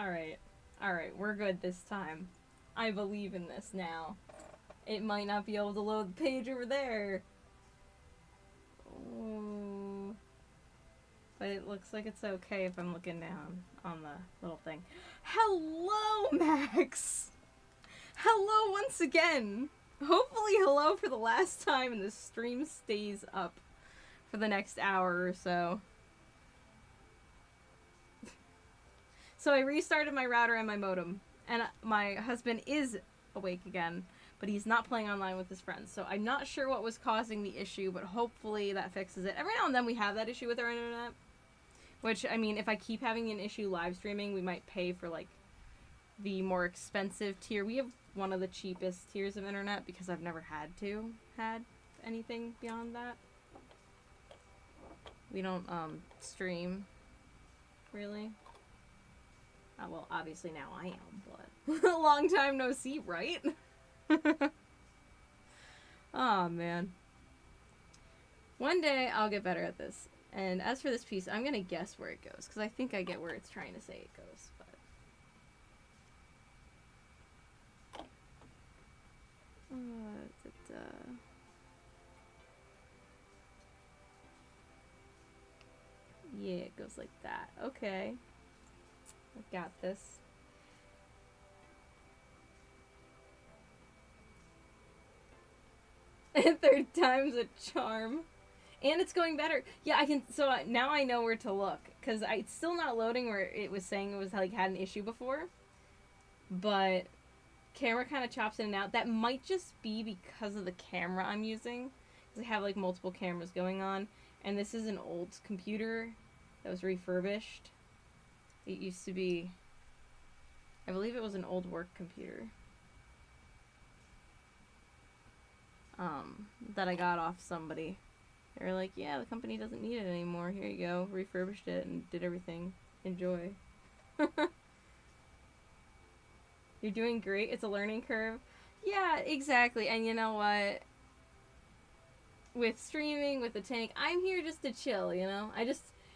Alright. Alright, we're good this time. I believe in this now. It might not be able to load the page over there. Ooh. But it looks like it's okay if I'm looking down on the little thing. Hello, Max! Hello once again! Hopefully hello for the last time and the stream stays up for the next hour or so. So I restarted my router and my modem, and my husband is awake again, but he's not playing online with his friends. So I'm not sure what was causing the issue, but hopefully that fixes it. Every now and then we have that issue with our internet, which, I mean, if I keep having an issue live streaming, we might pay for, like, the more expensive tier. We have one of the cheapest tiers of internet because I've never had anything beyond that. We don't, stream, really. Well, obviously now I am, but a long time no see, right? Oh, man. One day I'll get better at this. And as for this piece, I'm gonna guess where it goes, because I think I get where it's trying to say it goes, but... Yeah, it goes like that. Okay. I got this. Third time's a charm. And it's going better. Yeah, I can, so now I know where to look. Because it's still not loading where it was saying it was, like, had an issue before. But camera kind of chops in and out. That might just be because of the camera I'm using. Because I have, like, multiple cameras going on. And this is an old computer that was refurbished. It used to be, I believe it was an old work computer. That I got off somebody. They were like, yeah, the company doesn't need it anymore. Here you go. Refurbished it and did everything. Enjoy. You're doing great. It's a learning curve. Yeah, exactly. And you know what? With streaming, with the tank, I'm here just to chill, you know?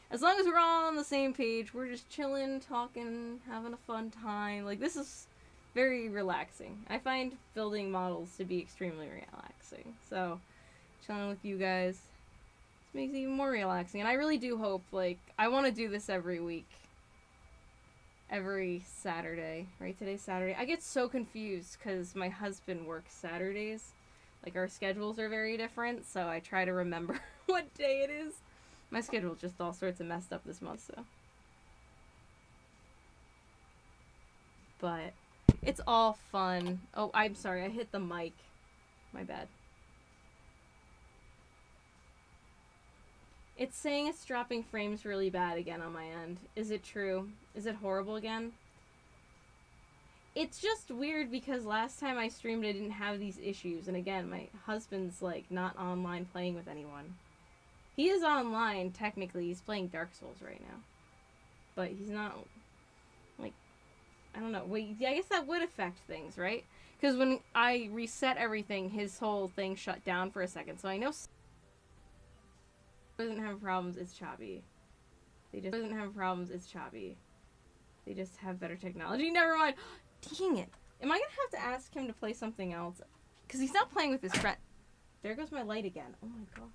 As long as we're all on the same page, we're just chilling, talking, having a fun time. Like, this is very relaxing. I find building models to be extremely relaxing. So, chilling with you guys makes it even more relaxing. And I really do hope, like, I want to do this every week. Every Saturday. Right? Today's Saturday. I get so confused because my husband works Saturdays. Like, our schedules are very different, so I try to remember what day it is. My schedule's just all sorts of messed up this month, so. But it's all fun. Oh, I'm sorry. I hit the mic. My bad. It's saying it's dropping frames really bad again on my end. Is it true? Is it horrible again? It's just weird because last time I streamed I didn't have these issues. And again, my husband's, like, not online playing with anyone. He is online, technically. He's playing Dark Souls right now. But he's not, like, I don't know. Wait, I guess that would affect things, right? Because when I reset everything, his whole thing shut down for a second. So I know doesn't have problems, it's choppy. They just doesn't have problems, it's choppy. They just have better technology. Never mind. Dang it. Am I going to have to ask him to play something else? Because he's not playing with his friend. There goes my light again. Oh my gosh.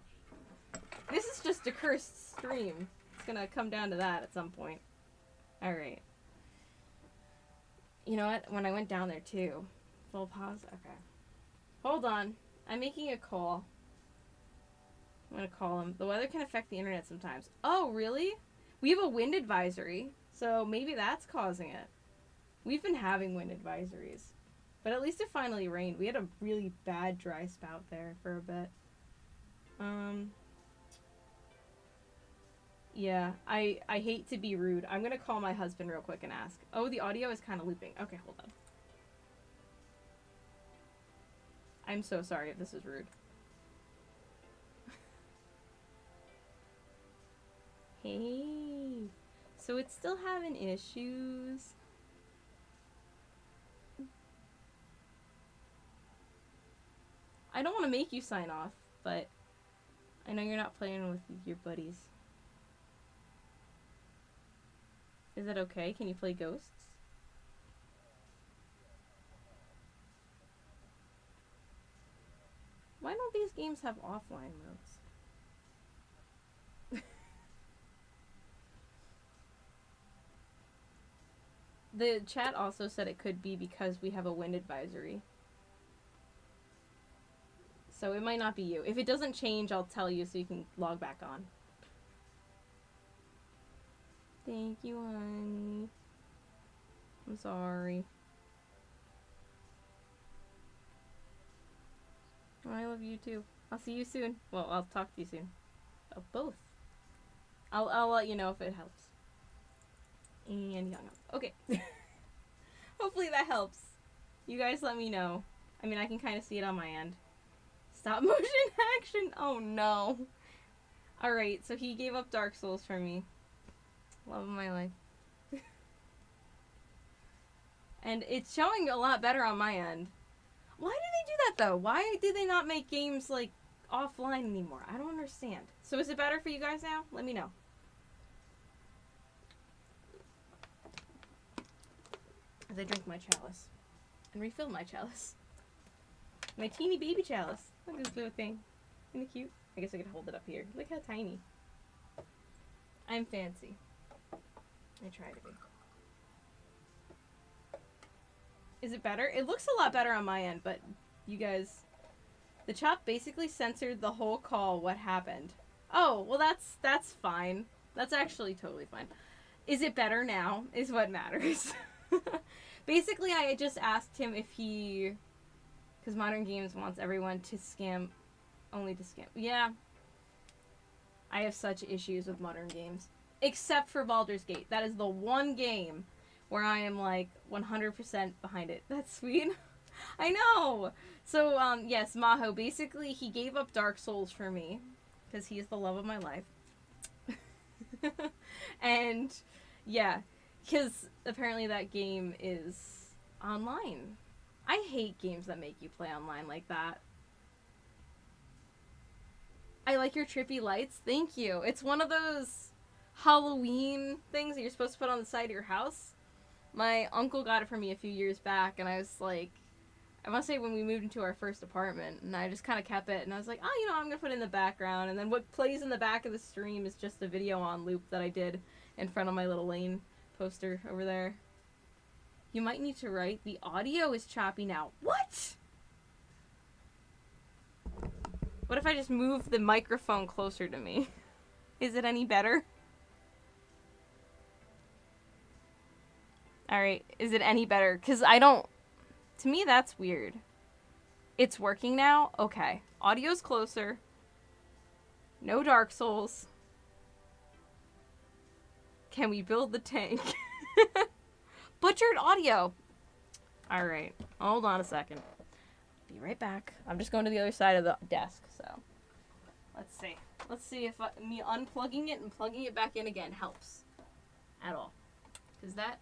This is just a cursed stream. It's gonna come down to that at some point. Alright. You know what? When I went down there too. Full pause? Okay. Hold on. I'm making a call. I'm gonna call him. The weather can affect the internet sometimes. Oh, really? We have a wind advisory. So maybe that's causing it. We've been having wind advisories. But at least it finally rained. We had a really bad dry spout there for a bit. Yeah, I hate to be rude. I'm gonna call my husband real quick and ask. Oh, the audio is kind of looping. Okay, hold on. I'm so sorry if this is rude. Hey. So it's still having issues. I don't want to make you sign off, but I know you're not playing with your buddies. Is it okay? Can you play ghosts? Why don't these games have offline modes? The chat also said it could be because we have a wind advisory. So it might not be you. If it doesn't change, I'll tell you so you can log back on. Thank you, honey. I'm sorry. Oh, I love you too. I'll see you soon. Well, I'll talk to you soon. Oh, both. I'll let you know if it helps. And he hung up. Okay. Hopefully that helps. You guys let me know. I mean, I can kind of see it on my end. Stop motion action. Oh no. Alright, so he gave up Dark Souls for me. Love of my life. And it's showing a lot better on my end. Why do they do that though? Why do they not make games like offline anymore? I don't understand. So is it better for you guys now? Let me know. As I drink my chalice. And refill my chalice. My teeny baby chalice. Look at this little thing. Isn't it cute? I guess I could hold it up here. Look how tiny. I'm fancy. I try to be. Is it better? It looks a lot better on my end, but you guys... The chat basically censored the whole call. What happened? Oh, well that's fine. That's actually totally fine. Is it better now? Is what matters. Basically, I just asked him if he... Because Modern Games wants everyone to scam... Only to scam... Yeah. I have such issues with Modern Games. Except for Baldur's Gate. That is the one game where I am, like, 100% behind it. That's sweet. I know! So, yes, Maho, basically, he gave up Dark Souls for me. Because he is the love of my life. And, yeah. Because apparently that game is online. I hate games that make you play online like that. I like your trippy lights. Thank you. It's one of those Halloween things that you're supposed to put on the side of your house. My uncle got it for me a few years back, and I was like, I must say when we moved into our first apartment, and I just kind of kept it, and I was like, oh, you know, I'm going to put it in the background, and then what plays in the back of the stream is just a video on loop that I did in front of my little lane poster over there. You might need to write, the audio is choppy now. What? What if I just move the microphone closer to me? Is it any better? Alright, is it any better? Because I don't... To me, that's weird. It's working now? Okay. Audio's closer. No Dark Souls. Can we build the tank? Butchered audio. Alright. Hold on a second. Be right back. I'm just going to the other side of the desk, so... Let's see. Let's see if me unplugging it and plugging it back in again helps. At all. Because that...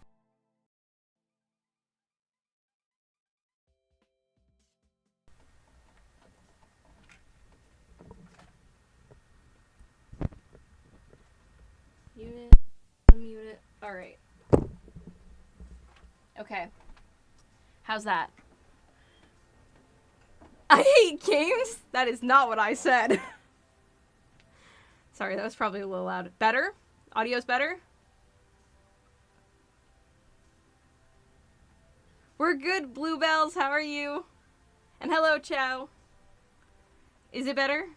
Mute it. Unmute it. Alright. Okay. How's that? I hate games? That is not what I said. Sorry, that was probably a little loud. Better? Audio's better? We're good, Bluebells. How are you? And hello, Chow. Is it better?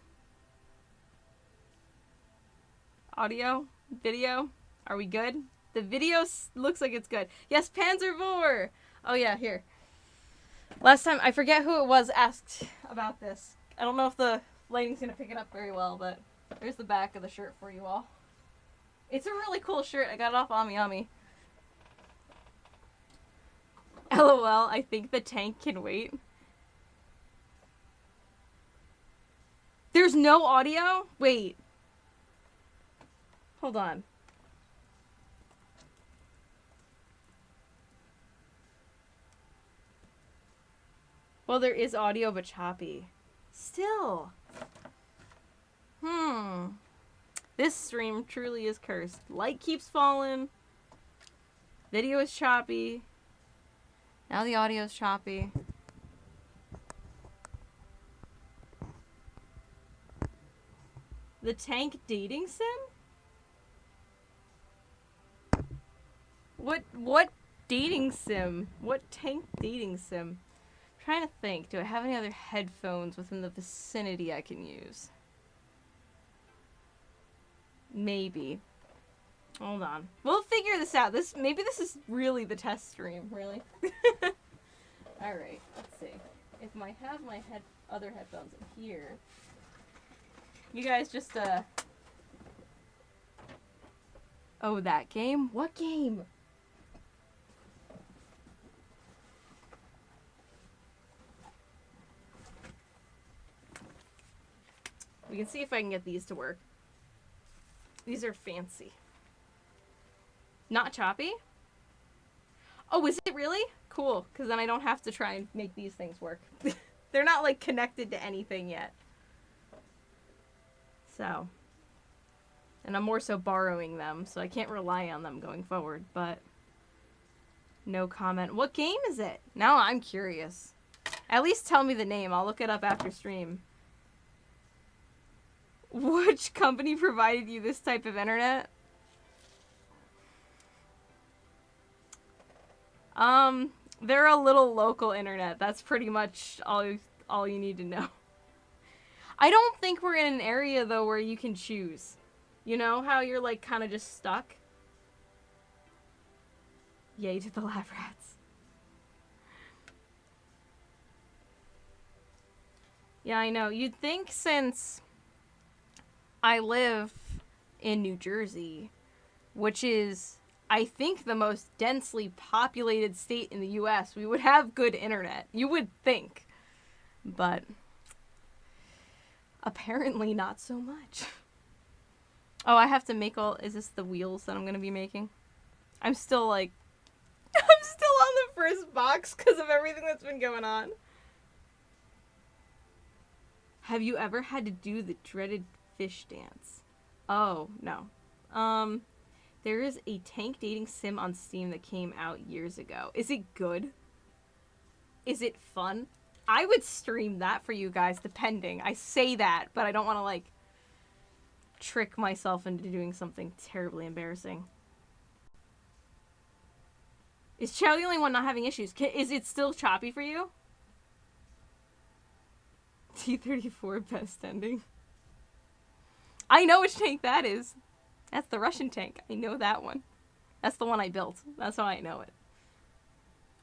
Audio? Video? Are we good? The video looks like it's good. Yes, Panzervore! Oh yeah, here. Last time, I forget who it was asked about this. I don't know if the lighting's gonna pick it up very well, but there's the back of the shirt for you all. It's a really cool shirt. I got it off AmiAmi. LOL, I think the tank can wait. There's no audio? Wait. Hold on. Well, there is audio, but choppy. Still. This stream truly is cursed. Light keeps falling. Video is choppy. Now the audio is choppy. The tank dating sim? What dating sim? What tank dating sim? I'm trying to think. Do I have any other headphones within the vicinity I can use? Maybe. Hold on. We'll figure this out. Maybe this is really the test stream. Really? Alright, let's see. If I have my other headphones in here. You guys just, Oh, that game? What game? We can see if I can get these to work. These are fancy. Not choppy? Oh, is it really? Cool, because then I don't have to try and make these things work. They're not, like, connected to anything yet. So. And I'm more so borrowing them, so I can't rely on them going forward, but... No comment. What game is it? Now I'm curious. At least tell me the name. I'll look it up after stream. Which company provided you this type of internet? They're a little local internet. That's pretty much all you need to know. I don't think we're in an area, though, where you can choose. You know how you're, like, kind of just stuck? Yay to the lab rats. Yeah, I know. You'd think since I live in New Jersey, which is, I think, the most densely populated state in the US, we would have good internet. You would think. But apparently not so much. Oh, I have to make all... Is this the wheels that I'm going to be making? I'm still, like... I'm still on the first box because of everything that's been going on. Have you ever had to do the dreaded fish dance? Oh, no. There is a tank dating sim on Steam that came out years ago. Is it good? Is it fun? I would stream that for you guys, depending. I say that, but I don't want to, like, trick myself into doing something terribly embarrassing. Is Chow the only one not having issues? Is it still choppy for you? T-34 best ending. I know which tank that is. That's the Russian tank. I know that one. That's the one I built. That's how I know it.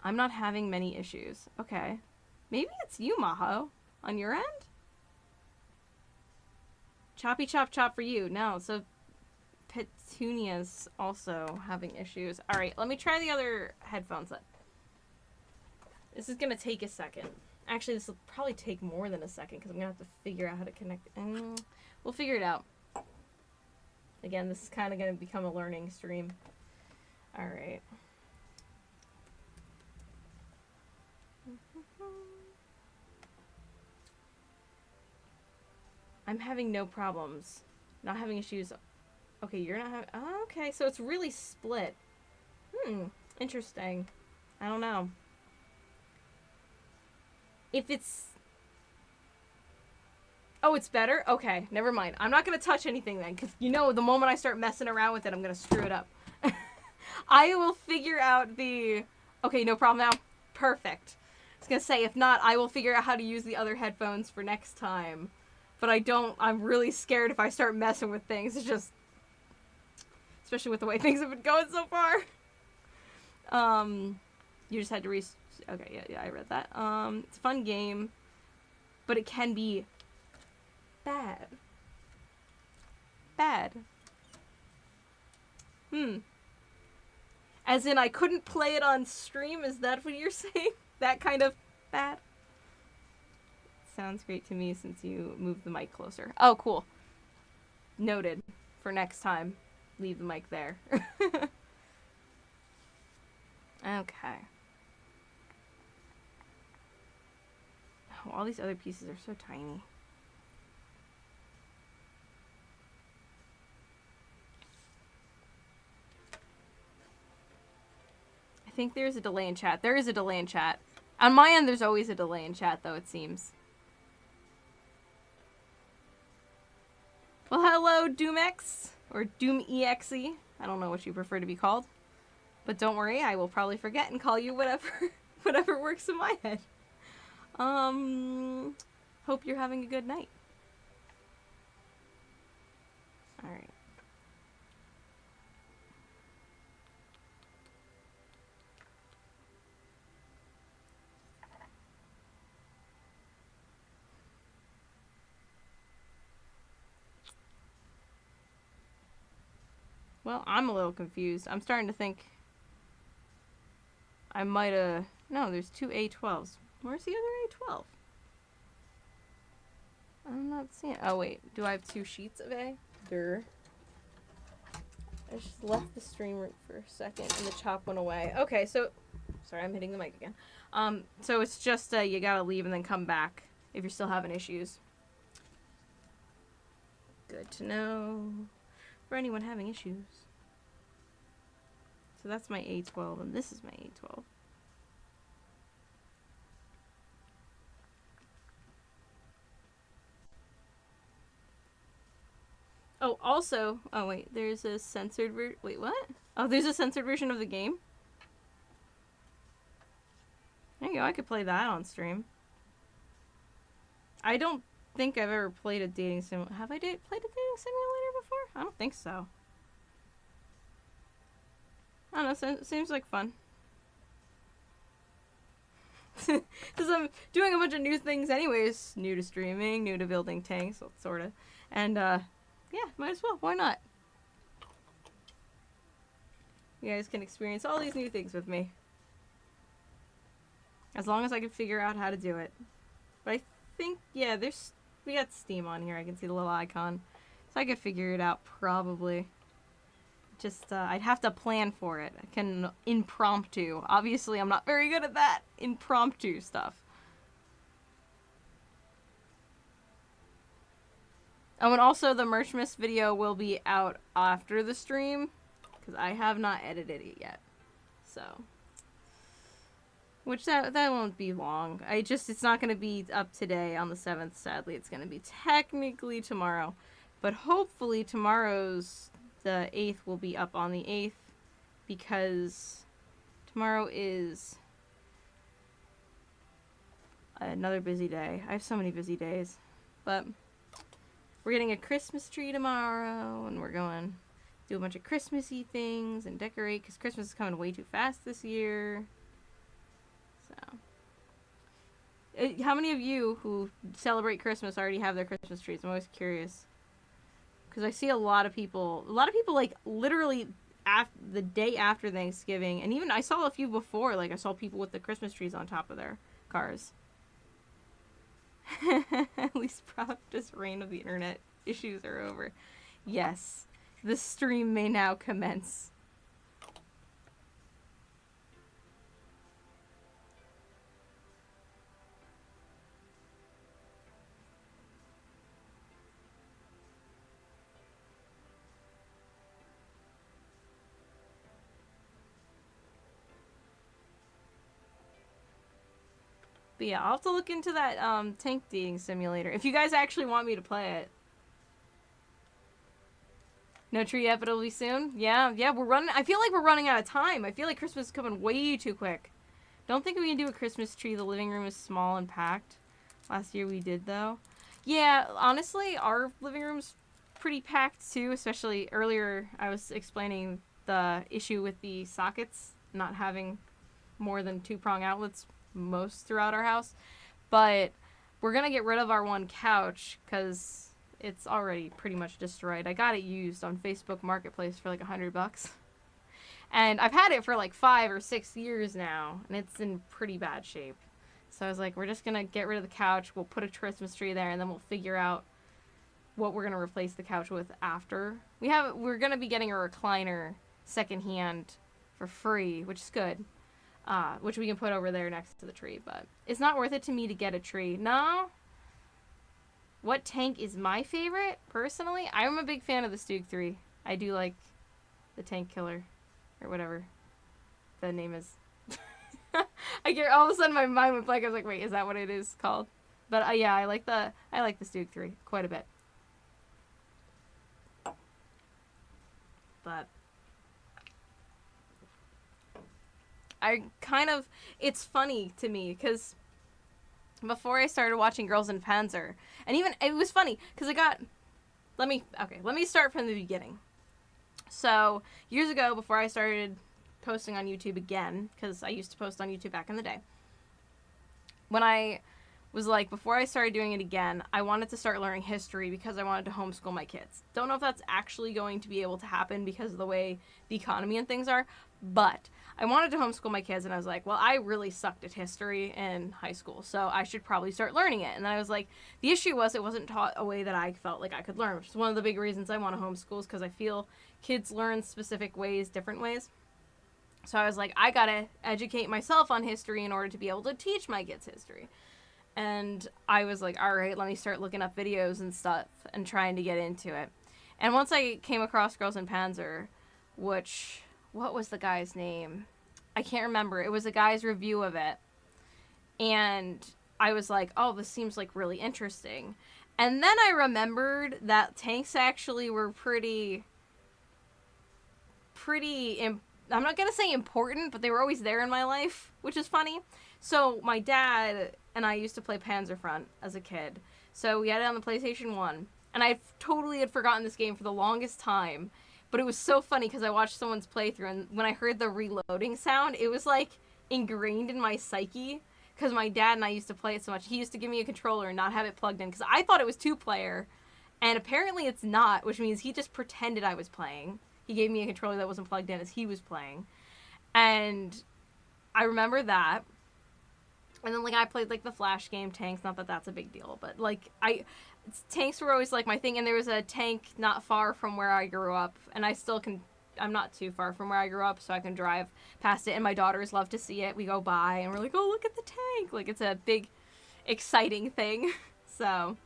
I'm not having many issues. Okay. Maybe it's you, Maho. On your end? Choppy chop chop for you. No, so Petunia's also having issues. Alright, let me try the other headphones then. This is gonna take a second. Actually, this will probably take more than a second because I'm gonna have to figure out how to connect. We'll figure it out. Again, this is kind of gonna become a learning stream. Alright. I'm having no problems. Not having issues. Okay, you're not having... Oh, okay, so it's really split. Interesting. I don't know. If it's... Oh, it's better? Okay, never mind. I'm not going to touch anything then, because, you know, the moment I start messing around with it, I'm going to screw it up. I will figure out the... Okay, no problem now. Perfect. I was going to say, if not, I will figure out how to use the other headphones for next time. But I'm really scared if I start messing with things. It's just... Especially with the way things have been going so far. You just had to Okay, yeah, I read that. It's a fun game, but it can be bad. Bad. As in, I couldn't play it on stream? Is that what you're saying? That kind of bad? Sounds great to me since you moved the mic closer. Oh, cool. Noted. For next time. Leave the mic there. Okay. Oh, all these other pieces are so tiny. I think there's a delay in chat. There is a delay in chat. On my end, there's always a delay in chat, though, it seems. We'll hello, Doomex, or Doom-EXE. I don't know what you prefer to be called. But don't worry, I will probably forget and call you whatever whatever works in my head. Hope you're having a good night. Alright. Well, I'm a little confused. I'm starting to think I might have... No, there's two A12s. Where's the other A12? I'm not seeing it. Oh, wait. Do I have two sheets of A? Durr. I just left the stream room for a second and the chop went away. Okay, so... Sorry, I'm hitting the mic again. So it's just you gotta leave and then come back if you're still having issues. Good to know. For anyone having issues. So that's my A12 and this is my A12. Oh, also, oh wait, there's a censored wait, what? Oh, there's a censored version of the game? There you go, I could play that on stream. I don't think I've ever played a dating simulator. Have I played a dating simulator before? I don't think so. I don't know, seems like fun. Because I'm doing a bunch of new things anyways. New to streaming, new to building tanks, sort of. And, yeah, might as well. Why not? You guys can experience all these new things with me. As long as I can figure out how to do it. But I think, yeah, we got Steam on here. I can see the little icon. So I could figure it out, probably. Just, I'd have to plan for it. I can impromptu. Obviously, I'm not very good at that. Impromptu stuff. Oh, and also the Merchmas video will be out after the stream. Because I have not edited it yet. So. Which, that won't be long. It's not going to be up today on the 7th, sadly. It's going to be technically tomorrow. But hopefully tomorrow's... The 8th will be up on the 8th because tomorrow is another busy day. I have so many busy days. But we're getting a Christmas tree tomorrow and we're going to do a bunch of Christmassy things and decorate because Christmas is coming way too fast this year. So, how many of you who celebrate Christmas already have their Christmas trees? I'm always curious. Because I see a lot of people, like, literally the day after Thanksgiving, and even I saw a few before, like, I saw people with the Christmas trees on top of their cars. At least practice reign of the internet issues are over. Yes, the stream may now commence. But yeah, I'll have to look into that tank dating simulator. If you guys actually want me to play it. No tree yet, but it'll be soon? Yeah, we're running. I feel like we're running out of time. I feel like Christmas is coming way too quick. Don't think we can do a Christmas tree. The living room is small and packed. Last year we did, though. Yeah, honestly, our living room's pretty packed, too. Especially earlier, I was explaining the issue with the sockets not having more than 2-prong outlets most throughout our house, but we're gonna get rid of our one couch because it's already pretty much destroyed. I got it used on Facebook Marketplace for like $100, and I've had it for like 5 or 6 years now, and it's in pretty bad shape. So I was like, we're just gonna get rid of the couch. We'll put a Christmas tree there, and then we'll figure out what we're gonna replace the couch with after. We're gonna be getting a recliner secondhand for free, which is good. Which we can put over there next to the tree, but it's not worth it to me to get a tree. No? What tank is my favorite, personally? I'm a big fan of the CV33. I do like the tank killer, or whatever the name is. I get all of a sudden my mind went blank. I was like, wait, is that what it is called? But yeah, I like the CV33 quite a bit. But it's funny to me because before I started watching Girls in Panzer, and even it was funny because let me start from the beginning. So years ago, before I started posting on YouTube again, because I used to post on YouTube back in the day, when I was like, before I started doing it again, I wanted to start learning history because I wanted to homeschool my kids. Don't know if that's actually going to be able to happen because of the way the economy and things are, but I wanted to homeschool my kids, and I was like, well, I really sucked at history in high school, so I should probably start learning it. And then I was like, the issue was it wasn't taught a way that I felt like I could learn, which is one of the big reasons I want to homeschool, is because I feel kids learn specific ways, different ways. So I was like, I gotta educate myself on history in order to be able to teach my kids history. And I was like, all right, let me start looking up videos and stuff and trying to get into it. And once I came across Girls in Panzer, what was the guy's name? I can't remember. It was a guy's review of it. And I was like, oh, this seems like really interesting. And then I remembered that tanks actually were pretty I'm not going to say important, but they were always there in my life, which is funny. So my dad and I used to play Panzerfront as a kid. So we had it on the PlayStation 1. And I totally had forgotten this game for the longest time. But it was so funny because I watched someone's playthrough, and when I heard the reloading sound, it was like ingrained in my psyche. Because my dad and I used to play it so much. He used to give me a controller and not have it plugged in. Because I thought it was 2-player. And apparently it's not, which means he just pretended I was playing. He gave me a controller that wasn't plugged in as he was playing. And I remember that. And then, like, I played, like, the Flash game, tanks. Not that that's a big deal. But, like, tanks were always, like, my thing. And there was a tank not far from where I grew up. And I still can... I'm not too far from where I grew up, so I can drive past it. And my daughters love to see it. We go by, and we're like, oh, look at the tank. Like, it's a big, exciting thing. So...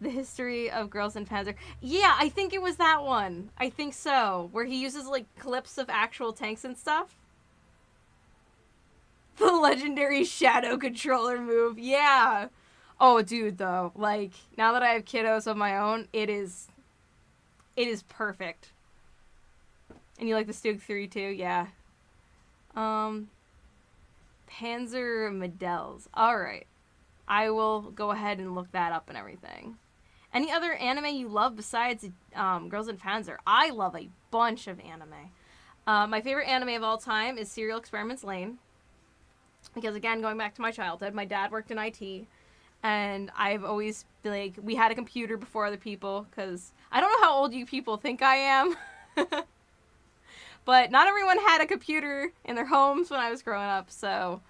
The history of Girls in Panzer. Yeah, I think it was that one. I think so. Where he uses, like, clips of actual tanks and stuff. The legendary shadow controller move. Yeah. Oh, dude, though. Like, now that I have kiddos of my own, it is perfect. And you like the CV33? Yeah. Panzer Medals. Alright. I will go ahead and look that up and everything. Any other anime you love besides Girls in Panzer? I love a bunch of anime. My favorite anime of all time is Serial Experiments Lain. Because, again, going back to my childhood, my dad worked in IT. And I've always, like, we had a computer before other people. Because I don't know how old you people think I am. But not everyone had a computer in their homes when I was growing up. So...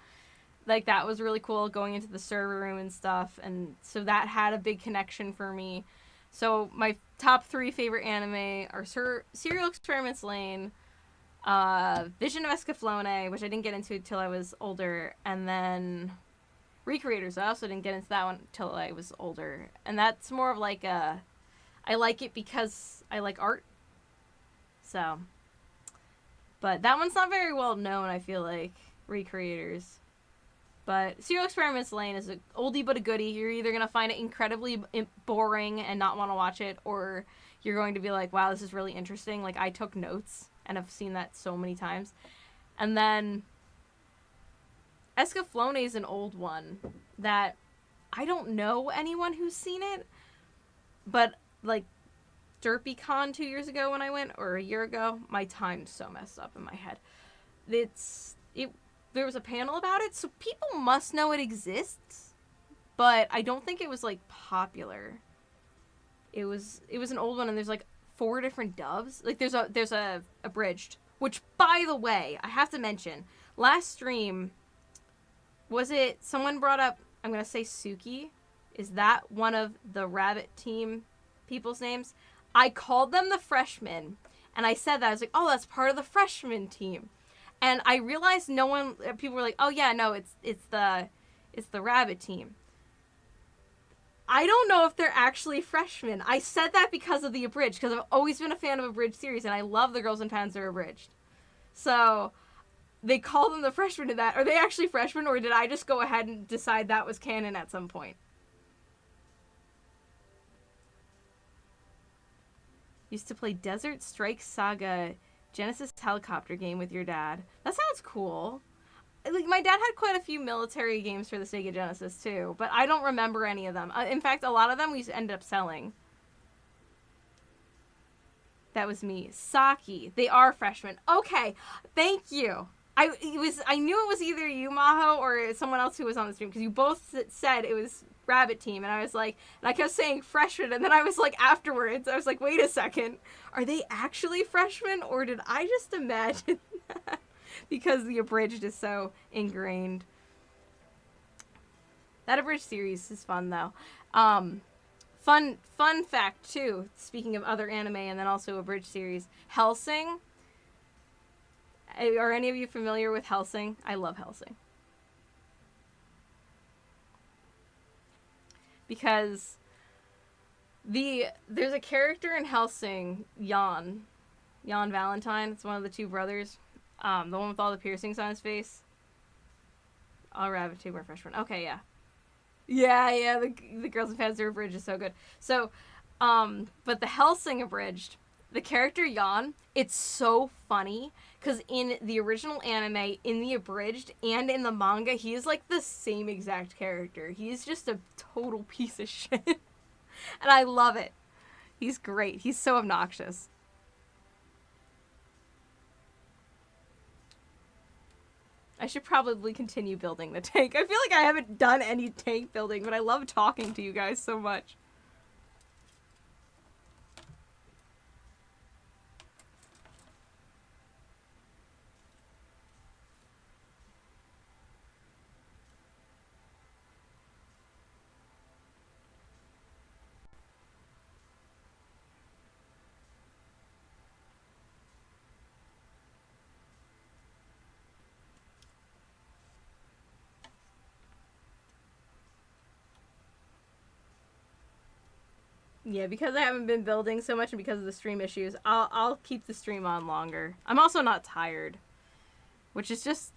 like, that was really cool, going into the server room and stuff, and so that had a big connection for me. So, my top 3 favorite anime are Serial Experiments Lain, Vision of Escaflowne, which I didn't get into until I was older, and then Recreators. I also didn't get into that one until I was older, and that's more of like I like it because I like art, so, but that one's not very well known, I feel like, Recreators. But Serial Experiments Lain is an oldie but a goodie. You're either going to find it incredibly boring and not want to watch it, or you're going to be like, wow, this is really interesting. Like, I took notes, and I've seen that so many times. And then Escaflowne is an old one that I don't know anyone who's seen it, but, like, DerpyCon 2 years ago when I went, or a year ago, my time's so messed up in my head. There was a panel about it, so people must know it exists, but I don't think it was, like, popular. It was an old one, and there's, like, 4 different dubs. Like, there's a abridged, which, by the way, I have to mention, last stream, was it, someone brought up, I'm gonna say Suki? Is that one of the Rabbit Team people's names? I called them the Freshmen, and I said that. I was like, oh, that's part of the freshman team. And I realized people were like, oh yeah, no, it's the Rabbit Team. I don't know if they're actually freshmen. I said that because of the abridged, because I've always been a fan of abridged series, and I love the Girls in Panzer abridged. So, they call them the freshmen in that. Are they actually freshmen, or did I just go ahead and decide that was canon at some point? Used to play Desert Strike Saga Genesis helicopter game with your dad. That sounds cool. Like, my dad had quite a few military games for the Sega Genesis too, but I don't remember any of them. In fact, a lot of them we ended up selling. That was me. Saki. They are freshmen. Okay, thank you. I knew it was either you, Maho, or someone else who was on the stream, because you both said it was Rabbit Team, and I was like, and I kept saying freshmen, and then I was like, afterwards, I was like, wait a second, are they actually freshmen, or did I just imagine that? Because the abridged is so ingrained. That abridged series is fun, though. Fun fact, too, speaking of other anime and then also abridged series, Hellsing. Are any of you familiar with Hellsing? I love Hellsing. Because there's a character in Hellsing, Jan Valentine. It's one of the two brothers. The one with all the piercings on his face. All Rabbit Tube are freshmen. Okay, yeah. Yeah, the Girls in Panzer abridged is so good. So, but the Hellsing abridged, the character Jan, it's so funny, because in the original anime, in the abridged, and in the manga, he is like the same exact character. He's just a total piece of shit. And I love it. He's great. He's so obnoxious. I should probably continue building the tank. I feel like I haven't done any tank building, but I love talking to you guys so much. Yeah, because I haven't been building so much and because of the stream issues, I'll keep the stream on longer. I'm also not tired, which is just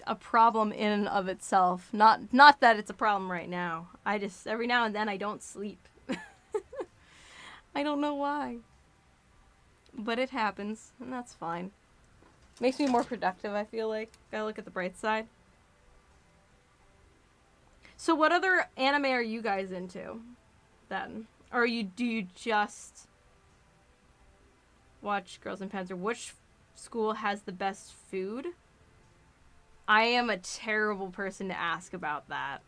a problem in and of itself. Not that it's a problem right now. I just, every now and then I don't sleep. I don't know why. But it happens, and that's fine. Makes me more productive, I feel like. Gotta look at the bright side. So what other anime are you guys into, then? Or do you just watch Girls in Panzer? Which school has the best food? I am a terrible person to ask about that.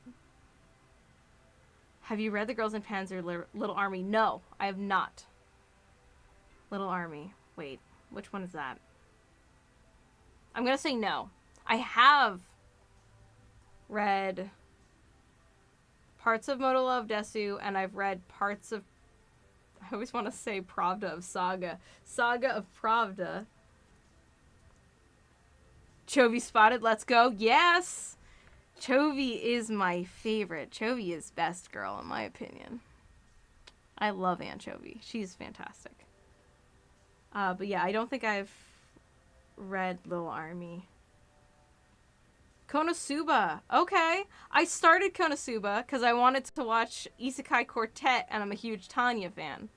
Have you read the Girls in Panzer Little Army? No, I have not. Little Army. Wait, which one is that? I'm gonna say no. I have read parts of Moto Love Desu, and I've read parts of, I always want to say Pravda of Saga. Saga of Pravda. Chovy spotted, let's go. Yes! Chovy is my favorite. Chovy is best girl, in my opinion. I love Anchovy. She's fantastic. But yeah, I don't think I've read Little Army. Konosuba. Okay. I started Konosuba because I wanted to watch Isekai Quartet, and I'm a huge Tanya fan.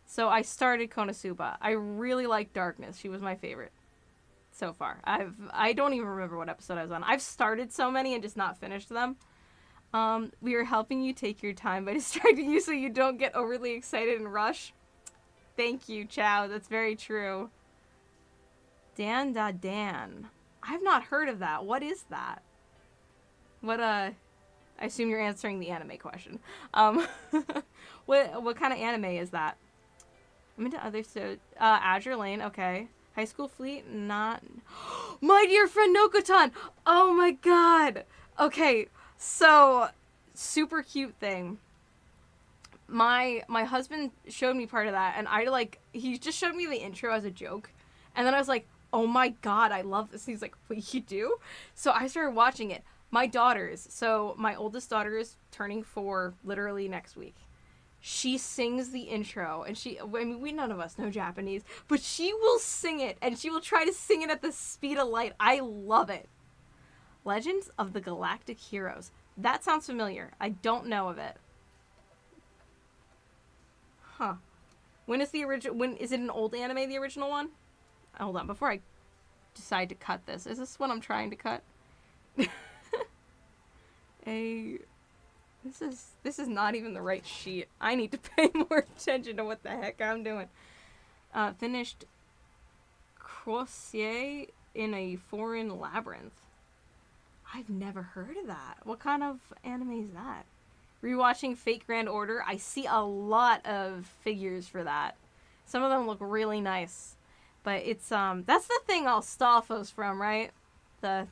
So I started Konosuba. I really like Darkness. She was my favorite so far. I don't even remember what episode I was on. I've started so many and just not finished them. We are helping you take your time by distracting you so you don't get overly excited and rush. Thank you, Chow. That's very true. Dan Da Dan. I've not heard of that. What is that? What, I assume you're answering the anime question. What kind of anime is that? I'm into other, so, Azure Lane, okay. High School Fleet, not... My dear friend Nokotan! Oh my god! Okay, so, super cute thing. My husband showed me part of that, and he just showed me the intro as a joke. And then I was like, oh my god, I love this. And he's like, wait, you do? So I started watching it. My daughters, so my oldest daughter is turning 4 literally next week. She sings the intro, and we none of us know Japanese, but she will sing it, and she will try to sing it at the speed of light. I love it. Legends of the Galactic Heroes. That sounds familiar. I don't know of it. Huh. When is the original? When is it an old anime? The original one? Hold on, before I decide to cut this. Is this what I'm trying to cut? This is not even the right sheet. I need to pay more attention to what the heck I'm doing. Finished Crossier in a Foreign Labyrinth. I've never heard of that. What kind of anime is that? Rewatching Fate Grand Order. I see a lot of figures for that. Some of them look really nice. But it's, that's the thing Astolfo's from, right? The...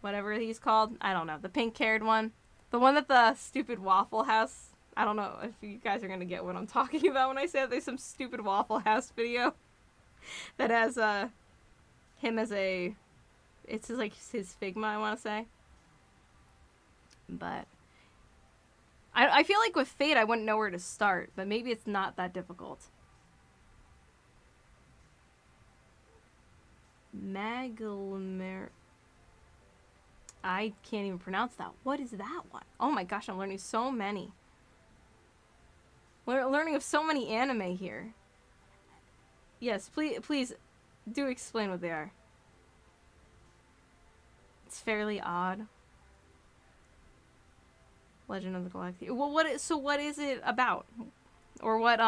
whatever he's called. I don't know. The pink-haired one. The one that the stupid Waffle House... I don't know if you guys are going to get what I'm talking about when I say that there's some stupid Waffle House video that has, him as a... it's like his Figma, I want to say. But... I feel like with Fate, I wouldn't know where to start, but maybe it's not that difficult. Maglemer... I can't even pronounce that. What is that one? Oh my gosh, I'm learning so many. We're learning of so many anime here. Yes, please do explain what they are. It's fairly odd. Legend of the Galactic. Well, what is it about? Or what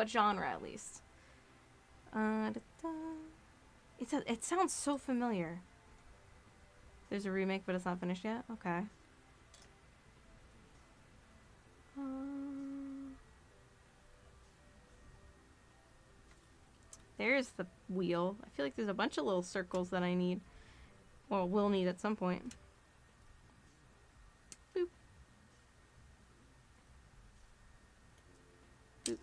genre at least? It sounds so familiar. There's a remake, but it's not finished yet? Okay. There's the wheel. I feel like there's a bunch of little circles that I need. Well, will need at some point. Boop. Boop.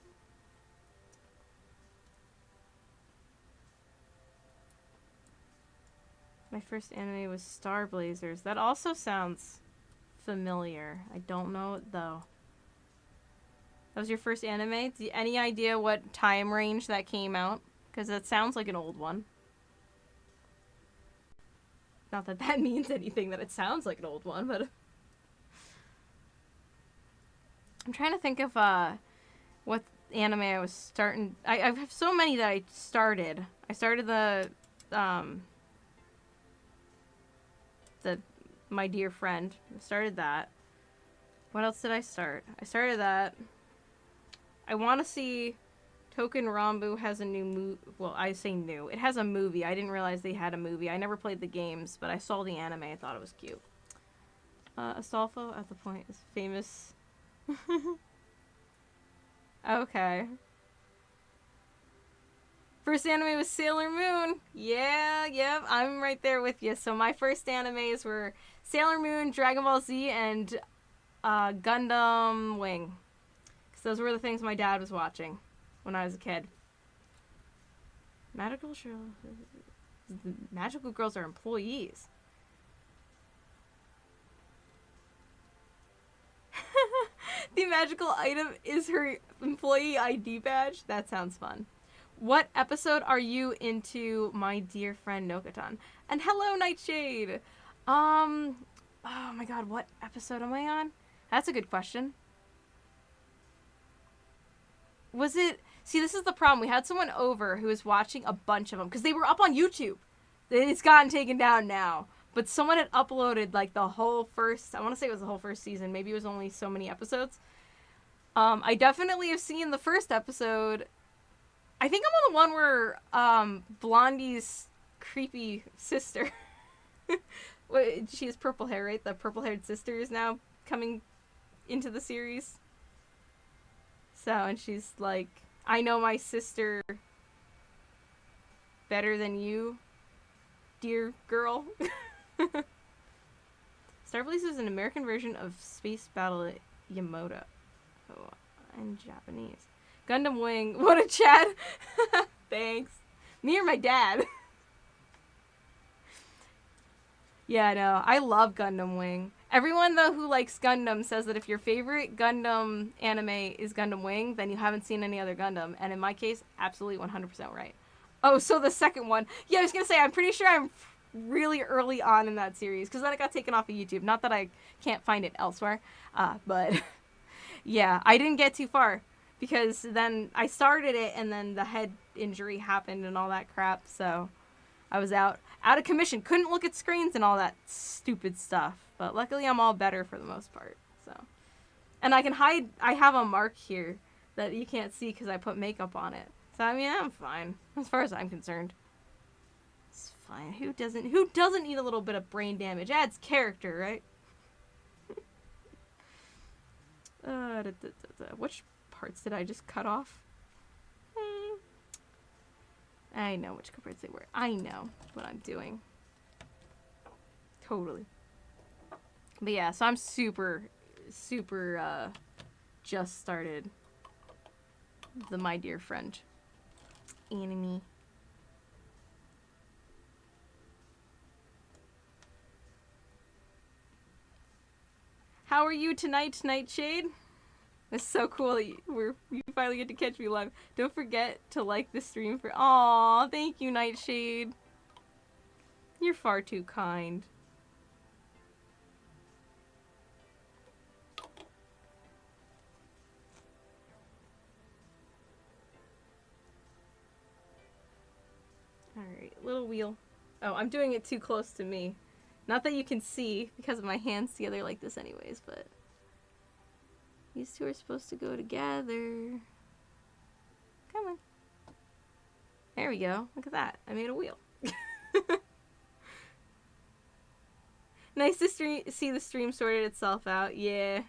My first anime was Star Blazers. That also sounds familiar. I don't know it though. That was your first anime? Any idea what time range that came out? Because that sounds like an old one. Not that that means anything that it sounds like an old one, but... I'm trying to think of what anime I was starting... I have so many that I started. I started the My Dear Friend. I started that. What else did I start? I started that. I want to see... Token Rambu has a new movie. Well, I say new. It has a movie. I didn't realize they had a movie. I never played the games, but I saw the anime. I thought it was cute. Astolfo at the point is famous. Okay. First anime was Sailor Moon. Yeah, yep. I'm right there with you. So my first animes were Sailor Moon, Dragon Ball Z, and Gundam Wing. Because those were the things my dad was watching when I was a kid. Magical girls are employees. The magical item is her employee ID badge. That sounds fun. What episode are you into, my dear friend Nokotan? And hello, Nightshade. Oh my god, what episode am I on? That's a good question. Was it... See, this is the problem. We had someone over who was watching a bunch of them because they were up on YouTube. It's gotten taken down now. But someone had uploaded like the whole first... I want to say it was the whole first season. Maybe it was only so many episodes. I definitely have seen the first episode. I think I'm on the one where Blondie's creepy sister... She has purple hair, right? The purple-haired sister is now coming into the series. So, and she's like... I know my sister better than you, dear girl. Star Blaze is an American version of Space Battle Yamoto. Oh, in Japanese. Gundam Wing. What a chat. Thanks. Me or my dad. Yeah, no. I love Gundam Wing. Everyone, though, who likes Gundam says that if your favorite Gundam anime is Gundam Wing, then you haven't seen any other Gundam. And in my case, absolutely 100% right. Oh, so the second one. Yeah, I was going to say, I'm pretty sure I'm really early on in that series. Because then it got taken off of YouTube. Not that I can't find it elsewhere. But Yeah, I didn't get too far because then I started it and then the head injury happened and all that crap. So I was out of commission. Couldn't look at screens and all that stupid stuff. But luckily I'm all better for the most part. So, and I can hide. I have a mark here that you can't see because I put makeup on it. So I mean, I'm fine as far as I'm concerned. It's fine. Who doesn't need a little bit of brain damage? Adds character, right? Which parts did I just cut off? I know which parts they were. I know what I'm doing. Totally. But yeah, so I'm super just started the My Dear Friend anime. How are you tonight, Nightshade? It's so cool that you finally get to catch me live. Don't forget to like the stream for. Aw, thank you, Nightshade. You're far too kind. Alright, little wheel. Oh, I'm doing it too close to me. Not that you can see because of my hands together like this anyways, but these two are supposed to go together. Come on. There we go. Look at that. I made a wheel. Nice to see the stream sorted itself out. Yeah.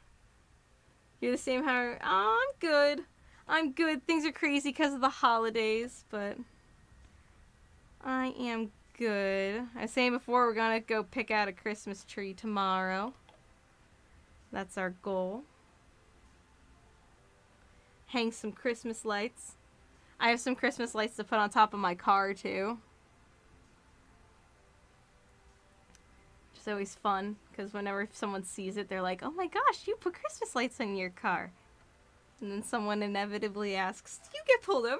You're the same how... Oh, I'm good. I'm good. Things are crazy because of the holidays, but I am good. I was saying before, we're gonna go pick out a Christmas tree tomorrow. That's our goal. Hang some Christmas lights. I have some Christmas lights to put on top of my car, too. It's always fun, because whenever someone sees it, they're like, oh my gosh, you put Christmas lights in your car. And then someone inevitably asks, do you get pulled over?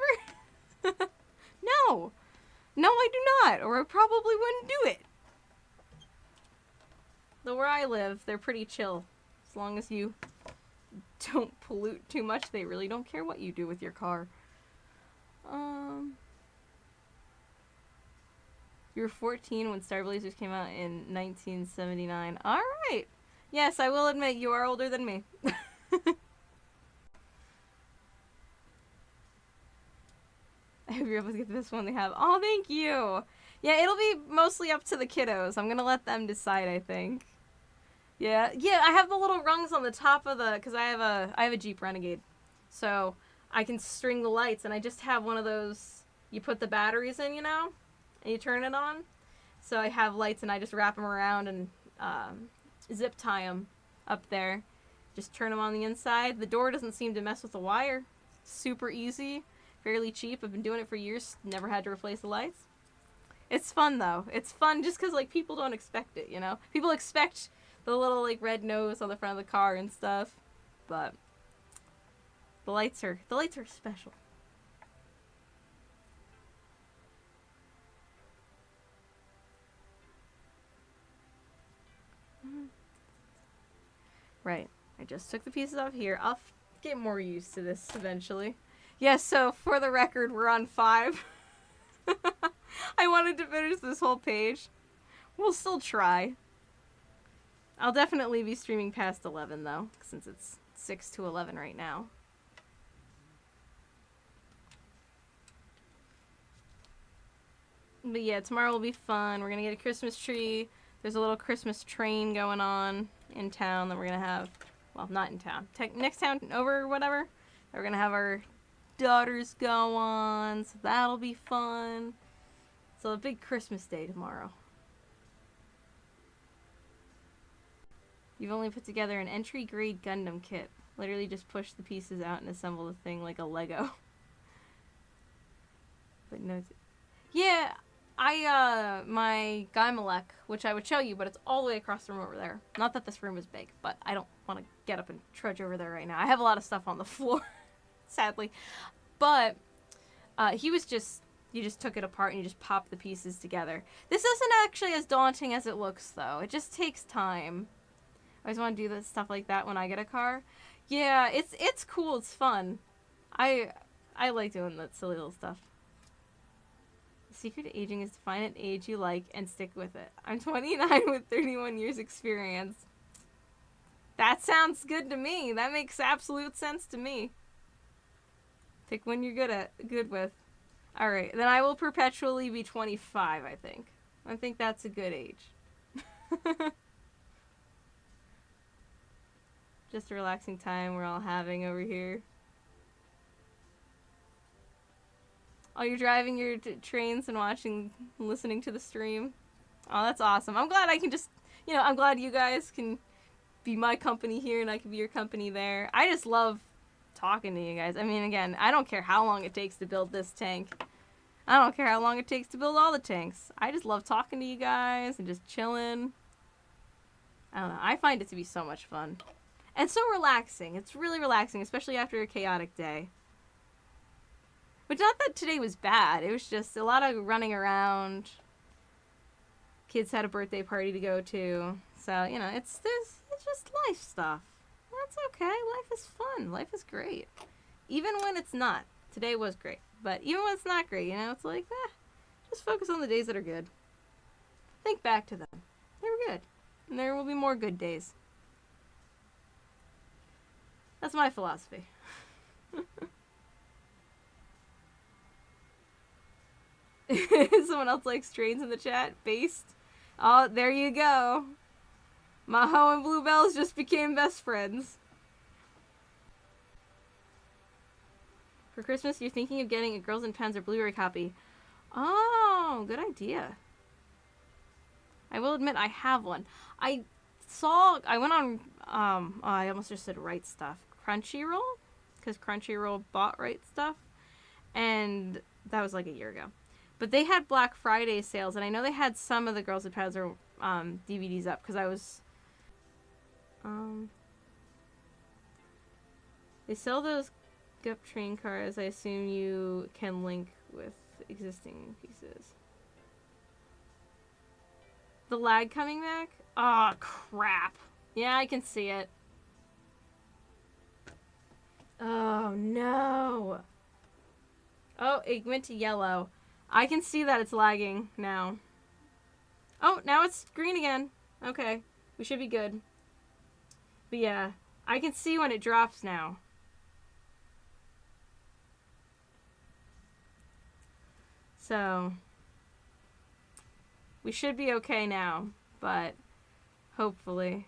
No. No, I do not, or I probably wouldn't do it. Though where I live, they're pretty chill. As long as you don't pollute too much, they really don't care what you do with your car. You were 14 when Star Blazers came out in 1979. Alright. Yes, I will admit you are older than me. I hope you're able to get the best one they have. Oh, thank you. Yeah, it'll be mostly up to the kiddos. I'm gonna let them decide, I think. Yeah, I have the little rungs on the top of the, because I have a Jeep Renegade. So I can string the lights, and I just have one of those, you put the batteries in, you know, and you turn it on. So I have lights, and I just wrap them around and zip tie them up there. Just turn them on the inside. The door doesn't seem to mess with the wire. Super easy, fairly cheap. I've been doing it for years. Never had to replace the lights. It's fun, though. It's fun just because, like, people don't expect it, you know? People expect the little, like, red nose on the front of the car and stuff. But the lights are special. Right. I just took the pieces off here. I'll get more used to this eventually. Yes, so for the record, we're on 5. I wanted to finish this whole page. We'll still try. I'll definitely be streaming past 11, though, since it's 6 to 11 right now. But yeah, tomorrow will be fun. We're gonna get a Christmas tree. There's a little Christmas train going on in town that we're gonna have. Well, not in town. Next town over, whatever. We're gonna have our daughters go on, so that'll be fun. So a big Christmas day tomorrow. You've only put together an entry-grade Gundam kit. Literally just push the pieces out and assemble the thing like a Lego. But no... Yeah, my Gaimalek, which I would show you, but it's all the way across the room over there. Not that this room is big, but I don't want to get up and trudge over there right now. I have a lot of stuff on the floor, sadly. But he was just... You just took it apart and you just popped the pieces together. This isn't actually as daunting as it looks, though. It just takes time. I always want to do this stuff like that when I get a car. Yeah, it's cool. It's fun. I I like doing that silly little stuff. The secret to aging is to find an age you like and stick with it. I'm 29 with 31 years experience. That sounds good to me. That makes absolute sense to me. Pick one you're good with. All right, then I will perpetually be 25, I think. I think that's a good age. Just a relaxing time we're all having over here. Oh, you're driving your trains and listening to the stream. Oh, that's awesome. I'm glad I can just, I'm glad you guys can be my company here and I can be your company there. I just love talking to you guys. I mean, again, I don't care how long it takes to build this tank. I don't care how long it takes to build all the tanks. I just love talking to you guys and just chilling. I don't know. I find it to be so much fun. And so relaxing. It's really relaxing, especially after a chaotic day. But not that today was bad. It was just a lot of running around. Kids had a birthday party to go to. So, it's just life stuff. That's okay. Life is fun. Life is great. Even when it's not. Today was great. But even when it's not great, it's like, just focus on the days that are good. Think back to them. They were good. And there will be more good days. That's my philosophy. Someone else likes trains in the chat. Based. Oh, there you go. Maho and Bluebells just became best friends. For Christmas, you're thinking of getting a Girls and Panzer Blu-ray copy. Oh, good idea. I will admit I have one. I went on, I almost just said Right Stuff. Crunchyroll? Because Crunchyroll bought Right Stuff. And that was like a year ago. But they had Black Friday sales, and I know they had some of the Girls and Panzer DVDs up, because I was... They sell those Gup train cars. I assume you can link with existing pieces. The lag coming back? Oh, crap. Yeah, I can see it. Oh, no. Oh, it went to yellow. I can see that it's lagging now. Oh, now it's green again. Okay, we should be good. But yeah, I can see when it drops now. So, we should be okay now, but hopefully.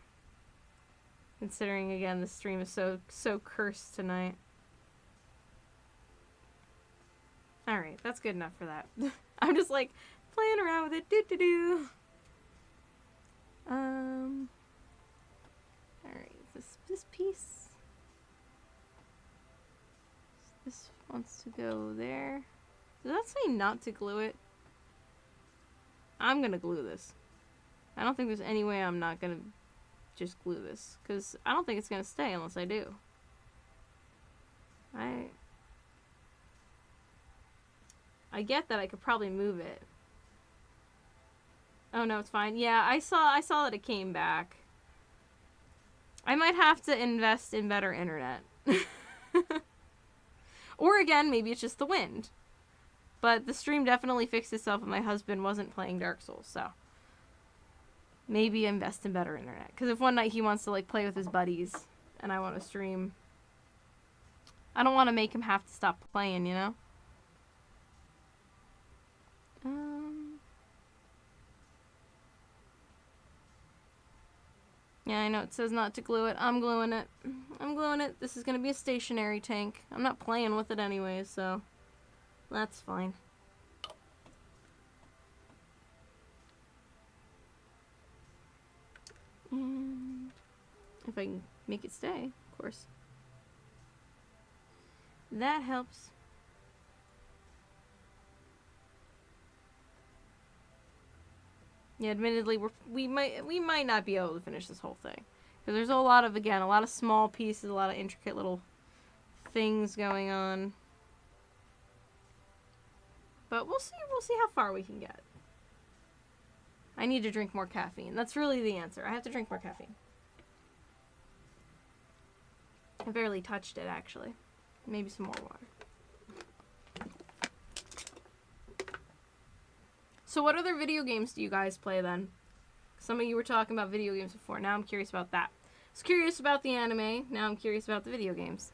Considering, again, the stream is so cursed tonight. Alright, that's good enough for that. I'm just like, playing around with it. Do-do-do. Alright, this piece. This wants to go there. Does that say not to glue it? I'm gonna glue this. I don't think there's any way I'm not gonna just glue this, because I don't think it's gonna stay unless I do. I get that I could probably move it. Oh no, it's fine. Yeah, I saw that it came back. I might have to invest in better internet. Or again, maybe it's just the wind. But the stream definitely fixed itself and my husband wasn't playing Dark Souls, so maybe invest in better internet. Because if one night he wants to like play with his buddies and I want to stream, I don't want to make him have to stop playing, you know? Yeah, I know it says not to glue it. I'm gluing it. I'm gluing it. This is going to be a stationary tank. I'm not playing with it anyway, so that's fine. And if I can make it stay, of course. That helps. Yeah, admittedly, we might not be able to finish this whole thing. Because there's a lot of small pieces, a lot of intricate little things going on. But we'll see how far we can get. I need to drink more caffeine. That's really the answer. I have to drink more caffeine. I barely touched it, actually. Maybe some more water. So what other video games do you guys play then? Some of you were talking about video games before. Now I'm curious about that. I was curious about the anime. Now I'm curious about the video games.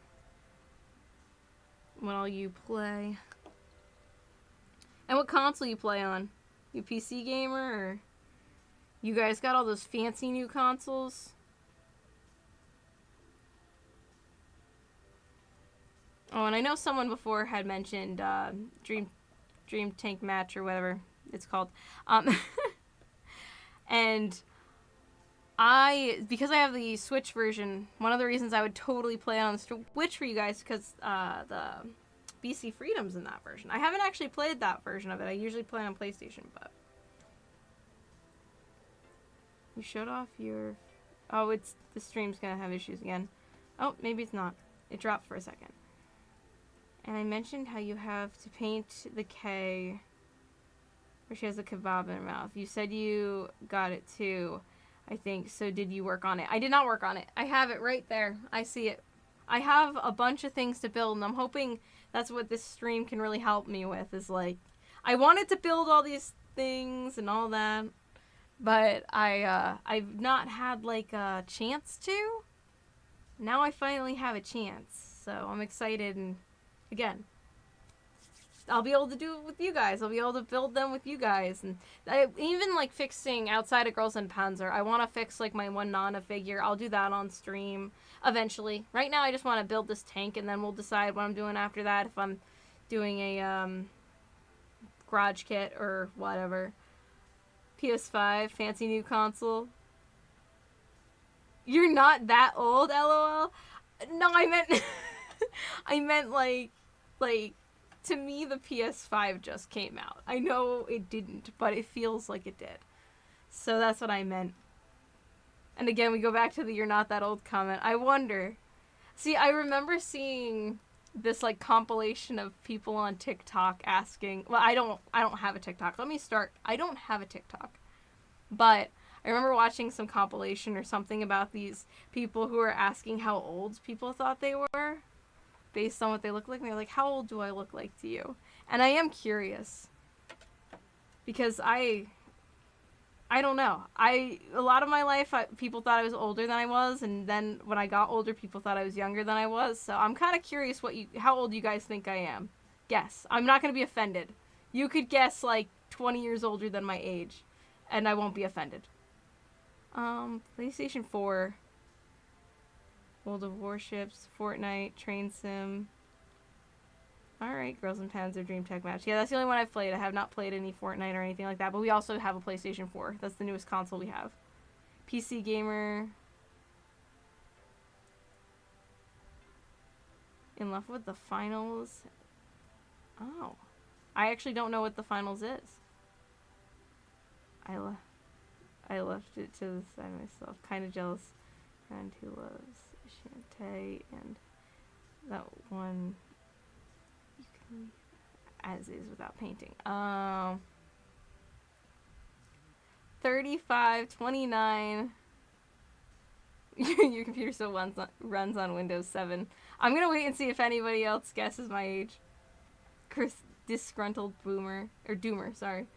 What all you play. And what console you play on? You PC gamer, or you guys got all those fancy new consoles? Oh, and I know someone before had mentioned Dream Tank Match or whatever it's called. And because I have the Switch version, one of the reasons I would totally play on the Switch for you guys, because the BC Freedom's in that version. I haven't actually played that version of it. I usually play on PlayStation, but you showed off your... Oh, the stream's gonna have issues again. Oh, maybe it's not. It dropped for a second. And I mentioned how you have to paint the K where she has a kebab in her mouth. You said you got it too, I think. So did you work on it? I did not work on it. I have it right there. I see it. I have a bunch of things to build, and I'm hoping that's what this stream can really help me with, is like, I wanted to build all these things and all that, but I've not had like a chance to. Now I finally have a chance, so I'm excited, and again, I'll be able to do it with you guys. I'll be able to build them with you guys. And even like fixing outside of Girls and Panzer, I want to fix like my one Nana figure. I'll do that on stream eventually. Right now I just want to build this tank, and then we'll decide what I'm doing after that, if I'm doing a garage kit or whatever. PS5, fancy new console. You're not that old, LOL. No, I meant I meant like to me, the PS5 just came out. I know it didn't, but it feels like it did. So that's what I meant. And again, we go back to the "you're not that old" comment. I wonder. See, I remember seeing this like compilation of people on TikTok asking. Well, I don't have a TikTok. Let me start. I don't have a TikTok, but I remember watching some compilation or something about these people who were asking how old people thought they were, based on what they look like. And they're like, how old do I look like to you? And I am curious. Because I don't know. A lot of my life, people thought I was older than I was. And then when I got older, people thought I was younger than I was. So I'm kind of curious how old you guys think I am. Guess. I'm not going to be offended. You could guess like 20 years older than my age. And I won't be offended. PlayStation 4. World of Warships, Fortnite, Train Sim. Alright, Girls and Panzer Dream Tech Match. Yeah, that's the only one I've played. I have not played any Fortnite or anything like that, but we also have a PlayStation 4. That's the newest console we have. PC Gamer. In love with the finals. Oh. I actually don't know what the finals is. I left it to the side myself. Kind of jealous. Friend who loves Shantae, and that one you can leave as is without painting. 35, 29. Your computer still runs on Windows 7. I'm gonna wait and see if anybody else guesses my age. Disgruntled boomer, or doomer, sorry.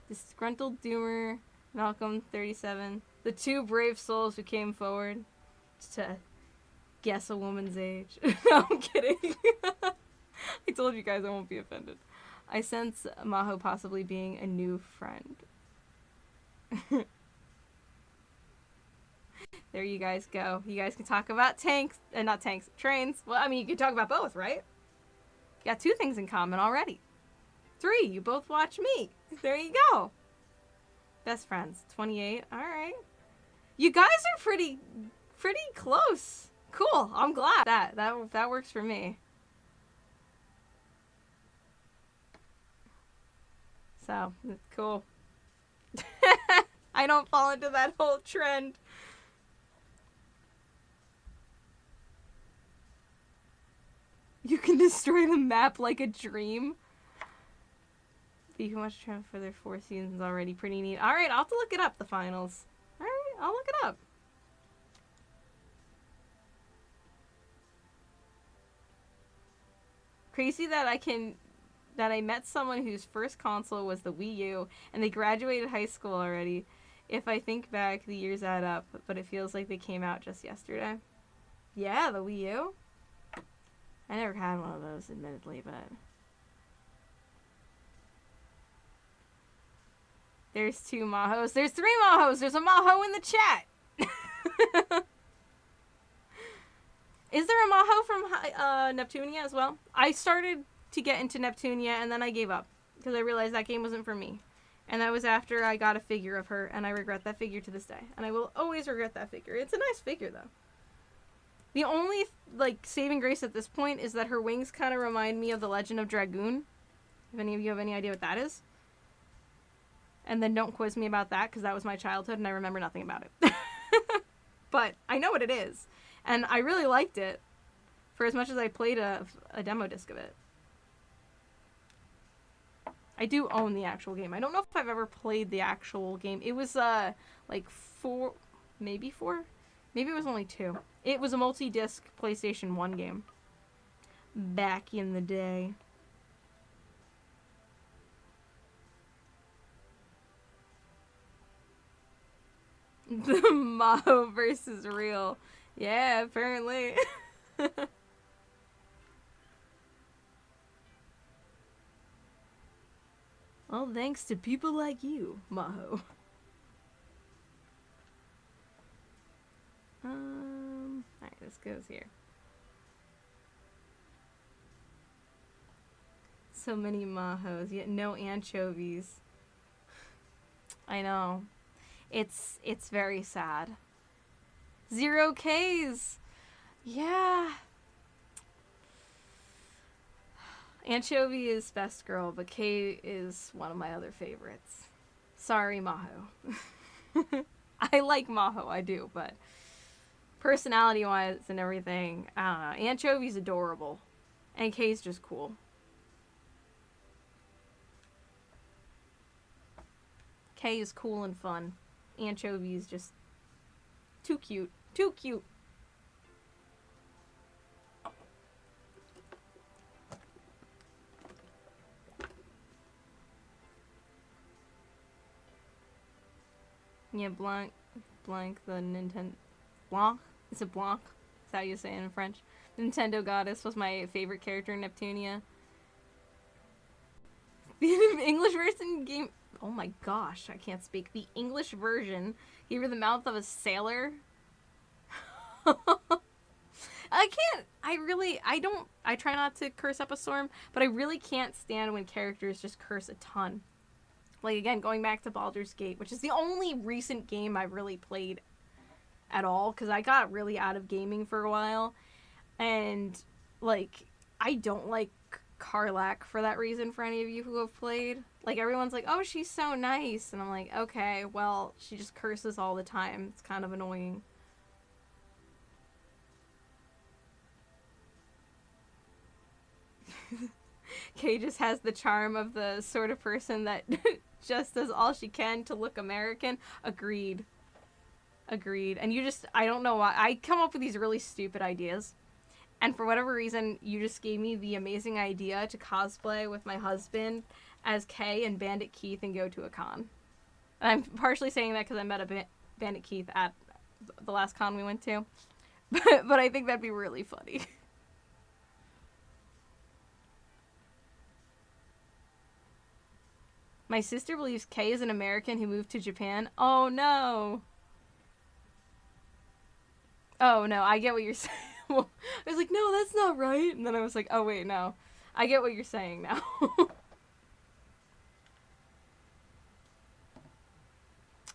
Disgruntled doomer, Malcolm 37. The two brave souls who came forward to guess a woman's age. No, I'm kidding. I told you guys I won't be offended. I sense Maho possibly being a new friend. There you guys go. You guys can talk about tanks, not tanks, trains. Well, I mean, you can talk about both, right? You got two things in common already. 3, you both watch me. There you go. Best friends, 28. All right. You guys are pretty close. Cool. I'm glad that works for me. So, cool. I don't fall into that whole trend. You can destroy the map like a dream. You can watch Trump for their 4 seasons already. Pretty neat. Alright, I'll have to look it up, the finals. Alright, I'll look it up. Crazy that I met someone whose first console was the Wii U, and they graduated high school already. If I think back, the years add up, but it feels like they came out just yesterday. Yeah, the Wii U. I never had one of those, admittedly, but... There's 2 Mahos. There's 3 Mahos! There's a Maho in the chat! Is there a Maho from Neptunia as well? I started to get into Neptunia, and then I gave up. Because I realized that game wasn't for me. And that was after I got a figure of her, and I regret that figure to this day. And I will always regret that figure. It's a nice figure, though. The only, like, saving grace at this point is that her wings kind of remind me of the Legend of Dragoon. If any of you have any idea what that is. And then don't quiz me about that, because that was my childhood, and I remember nothing about it. But I know what it is. And I really liked it, for as much as I played a demo disc of it. I do own the actual game. I don't know if I've ever played the actual game. It was, like 4, maybe 4? Maybe it was only 2. It was a multi-disc PlayStation 1 game. Back in the day. The Maho versus real. Yeah, apparently. Well, thanks to people like you, Maho. Alright, this goes here. So many Mahos, yet no anchovies. I know. It's very sad. 0 Ks! Yeah. Anchovy is best girl, but K is one of my other favorites. Sorry, Maho. I like Maho, I do, but personality-wise and everything, I don't know. Anchovy's adorable, and K's just cool. K is cool and fun. Anchovy is just too cute. Too cute. Yeah, Blanc the Nintendo... Blanc? Is it Blanc? Is that how you say it in French? Nintendo Goddess was my favorite character in Neptunia. The English version game... Oh my gosh, I can't speak. The English version gave her the mouth of a sailor. I try not to curse up a storm, but I really can't stand when characters just curse a ton. Like, again, going back to Baldur's Gate, which is the only recent game I've really played at all, because I got really out of gaming for a while, and, like, I don't like Karlach for that reason, for any of you who have played. Like, everyone's like, oh, she's so nice, and I'm like, okay, well, she just curses all the time. It's kind of annoying. Kay just has the charm of the sort of person that just does all she can to look American. Agreed. Agreed. And you just, I don't know why, I come up with these really stupid ideas. And for whatever reason, you just gave me the amazing idea to cosplay with my husband as Kay and Bandit Keith and go to a con. And I'm partially saying that because I met a Bandit Keith at the last con we went to. But I think that'd be really funny. My sister believes Kay is an American who moved to Japan. Oh, no. Oh, no, I get what you're saying. Well, I was like, no, that's not right. And then I was like, oh, wait, no. I get what you're saying now.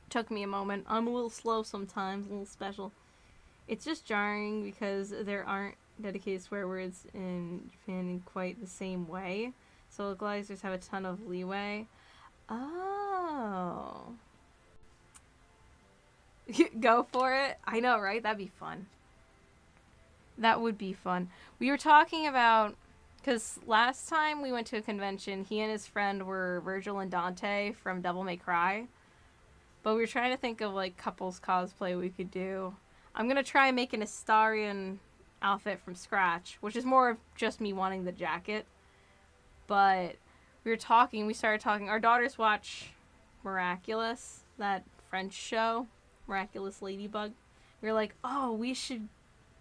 Took me a moment. I'm a little slow sometimes, a little special. It's just jarring because there aren't dedicated swear words in Japan in quite the same way. So localizers have a ton of leeway. Oh. Go for it. I know, right? That'd be fun. That would be fun. We were talking about, because last time we went to a convention, he and his friend were Virgil and Dante from Devil May Cry. But we were trying to think of, like, couples cosplay we could do. I'm going to try making Astarion outfit from scratch, which is more of just me wanting the jacket. But we started talking. Our daughters watch Miraculous, that French show, Miraculous Ladybug. We were like, oh, we should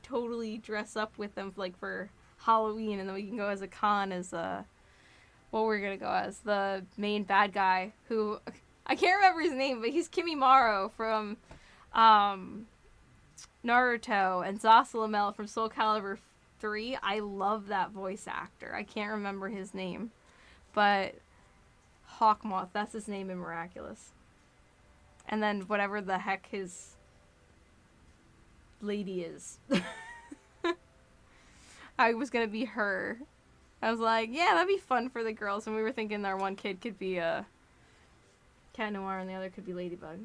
totally dress up with them like for Halloween, and then we can go as a con as what we're gonna go as the main bad guy, who I can't remember his name, but he's Kimimaro from Naruto and Zasalamel from Soul Calibur 3. I love that voice actor. I can't remember his name, but Hawkmoth, that's his name in Miraculous. And then whatever the heck his lady is. I was gonna be her. I was like, yeah, that'd be fun for the girls. And we were thinking our one kid could be Cat Noir and the other could be Ladybug.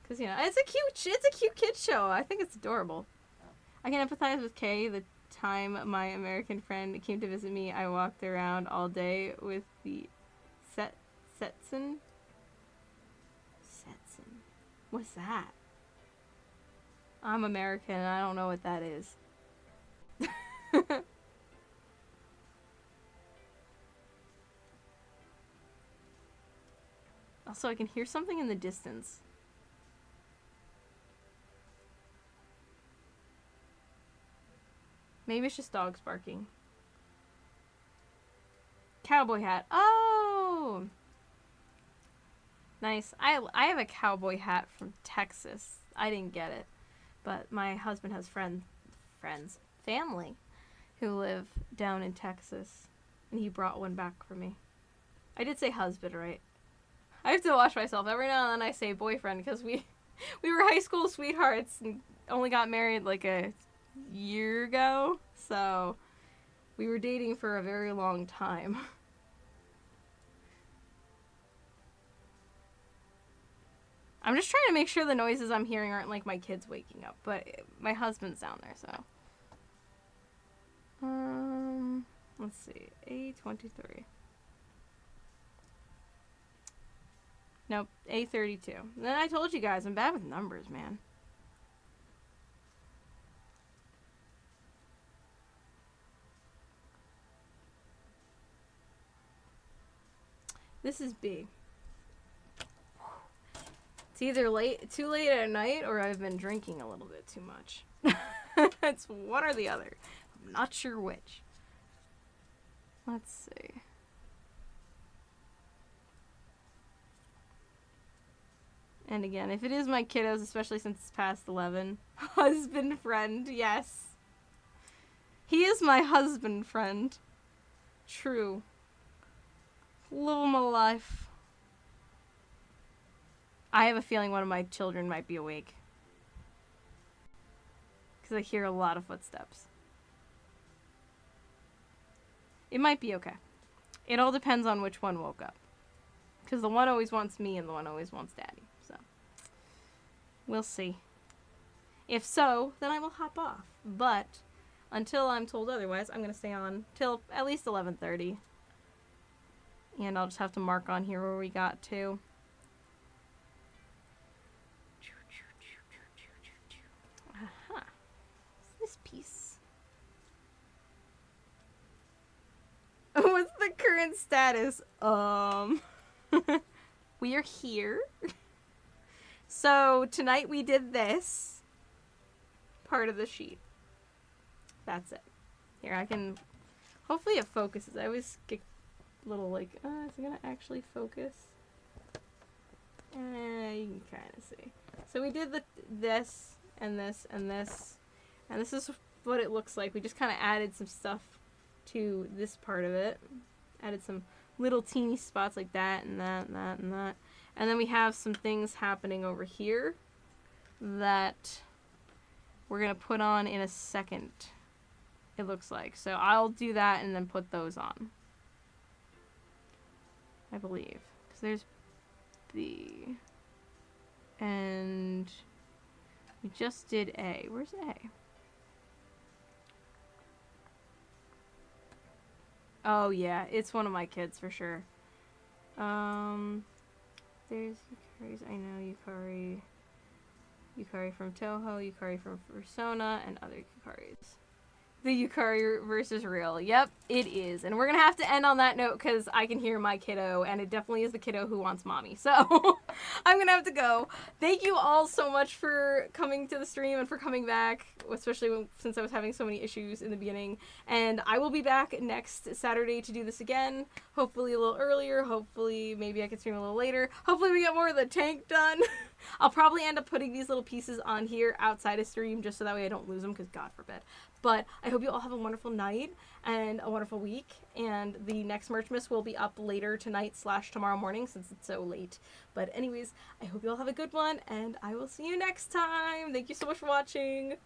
Because, you know, it's a cute kid show. I think it's adorable. I can empathize with Kay. The time my American friend came to visit me, I walked around all day with the Setsun. What's that? I'm American and I don't know what that is. Also, I can hear something in the distance. Maybe it's just dogs barking. Cowboy hat. Oh! Nice. I have a cowboy hat from Texas. I didn't get it. But my husband has family who live down in Texas. And he brought one back for me. I did say husband, right? I have to watch myself. Every now and then I say boyfriend because we were high school sweethearts and only got married like a year ago. So we were dating for a very long time. I'm just trying to make sure the noises I'm hearing aren't like my kids waking up, but my husband's down there, so. Let's see, A23. Nope, A32. Then I told you guys, I'm bad with numbers, man. This is B. It's either too late at night, or I've been drinking a little bit too much. It's one or the other. I'm not sure which. Let's see. And again, if it is my kiddos, especially since it's past 11, husband friend, yes. He is my husband friend. True. Live my life. I have a feeling one of my children might be awake. Because I hear a lot of footsteps. It might be okay. It all depends on which one woke up. Because the one always wants me and the one always wants daddy. So, we'll see. If so, then I will hop off. But, until I'm told otherwise, I'm going to stay on till at least 11:30. And I'll just have to mark on here where we got to. Aha. What's this piece? What's the current status? We are here. So, tonight we did this part of the sheet. That's it. Here, I can... Hopefully it focuses. I always get a little like, is it gonna actually focus? You can kind of see. So we did this, and this, and this. And this is what it looks like. We just kind of added some stuff to this part of it. Added some little teeny spots like that, and that, and that, and that. And then we have some things happening over here that we're going to put on in a second, it looks like. So I'll do that and then put those on, I believe. Because there's B. And we just did A. Where's A? Oh, yeah. It's one of my kids for sure. There's Yukari's. I know Yukari. Yukari from Toho, Yukari from Persona, and other Yukaris. The Yukari versus real. Yep, it is. And we're going to have to end on that note because I can hear my kiddo, and it definitely is the kiddo who wants mommy. So I'm going to have to go. Thank you all so much for coming to the stream and for coming back, especially since I was having so many issues in the beginning. And I will be back next Saturday to do this again. Hopefully a little earlier. Hopefully maybe I can stream a little later. Hopefully we get more of the tank done. I'll probably end up putting these little pieces on here outside of stream just so that way I don't lose them because God forbid. But I hope you all have a wonderful night and a wonderful week. And the next Merch Miss will be up later tonight / tomorrow morning since it's so late. But anyways, I hope you all have a good one and I will see you next time. Thank you so much for watching.